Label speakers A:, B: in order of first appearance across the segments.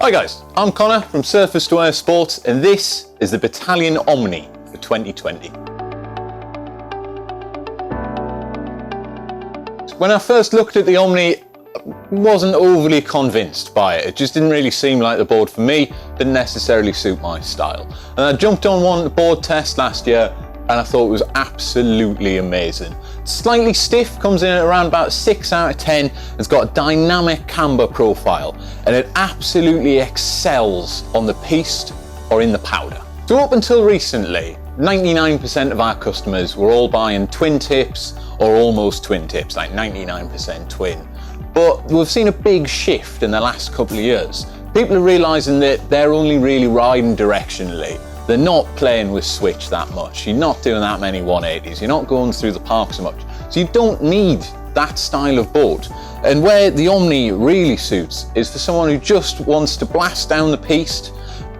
A: Hi guys, I'm Connor from Surface to Air Sports, and this is the Bataleon Omni for 2020. When I first looked at the Omni, I wasn't overly convinced by it. It just didn't really seem like the board for me, didn't necessarily suit my style. And I jumped on one board test last year and I thought it was absolutely amazing. Slightly stiff, comes in at around about 6 out of 10. It's got a dynamic camber profile and it absolutely excels on the piste or in the powder. So up until recently, 99% of our customers were all buying twin tips or almost twin tips, like 99% twin. But we've seen a big shift in the last couple of years. People are realizing that they're only really riding directionally. They're not playing with switch that much. You're not doing that many 180s. You're not going through the park so much. So you don't need that style of board. And where the Omni really suits is for someone who just wants to blast down the piste.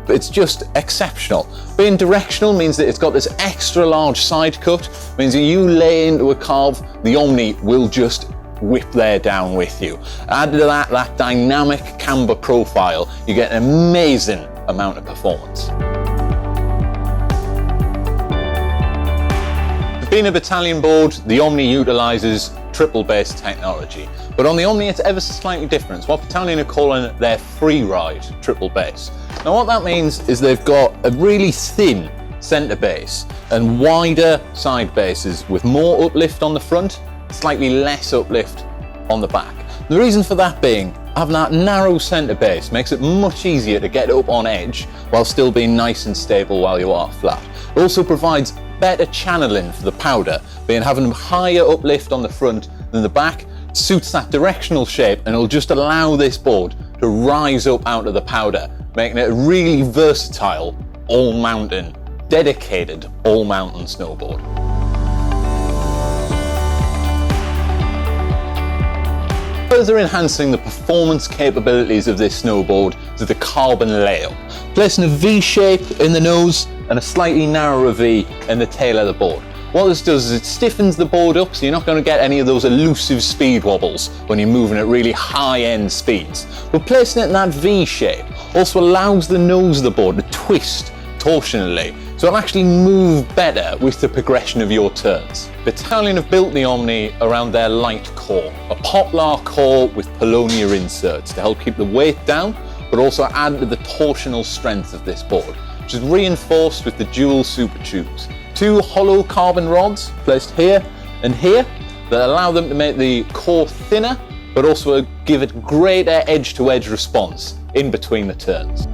A: It's just exceptional. Being directional means that it's got this extra large side cut, means that you lay into a carve, the Omni will just whip there down with you. Add to that dynamic camber profile, you get an amazing amount of performance. Being a Bataleon board, the Omni utilises triple base technology, but on the Omni it's ever so slightly different. It's what Bataleon are calling their free ride triple base. Now what that means is they've got a really thin centre base and wider side bases with more uplift on the front, slightly less uplift on the back. The reason for that being, having that narrow centre base makes it much easier to get up on edge while still being nice and stable while you are flat. It also provides better channeling for the powder, being having higher uplift on the front than the back suits that directional shape, and it'll just allow this board to rise up out of the powder, making it a really versatile all-mountain, dedicated all-mountain snowboard. Further enhancing the performance capabilities of this snowboard is the carbon layout, placing a V shape in the nose and a slightly narrower V in the tail of the board. What this does is it stiffens the board up, so you're not going to get any of those elusive speed wobbles when you're moving at really high-end speeds. But placing it in that V shape also allows the nose of the board to twist torsionally, so it'll actually move better with the progression of your turns. Bataleon have built the Omni around their light core, a poplar core with Polonia inserts to help keep the weight down, but also add to the torsional strength of this board, which is reinforced with the dual super tubes. 2 hollow carbon rods placed here and here that allow them to make the core thinner, but also give it greater edge-to-edge response in between the turns.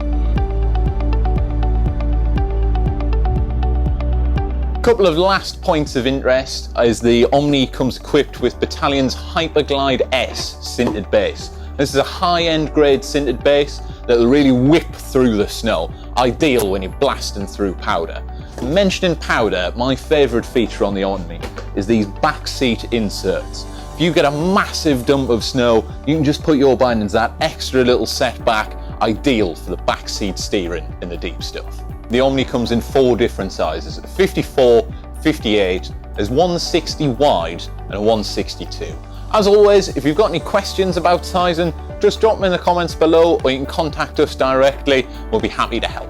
A: Couple of last points of interest is the Omni comes equipped with Bataleon's Hyperglide S sintered base. This is a high-end grade sintered base that will really whip through the snow, ideal when you're blasting through powder. Mentioning powder, my favourite feature on the Omni is these backseat inserts. If you get a massive dump of snow, you can just put your bindings that extra little setback, ideal for the backseat steering in the deep stuff. The Omni comes in 4 different sizes, 54, 58, there's 160 wide and a 162. As always, if you've got any questions about sizing, just drop them in the comments below, or you can contact us directly. We'll be happy to help.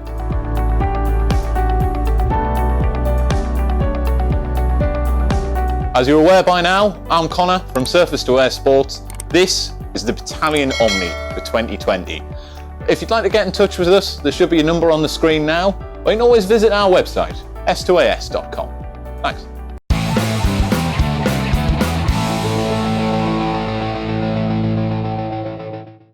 A: As you're aware by now, I'm Connor from Surface to Air Sports. This is the Bataleon Omni for 2020. If you'd like to get in touch with us, there should be a number on the screen now, or you can always visit our website, s2as.com. Thanks.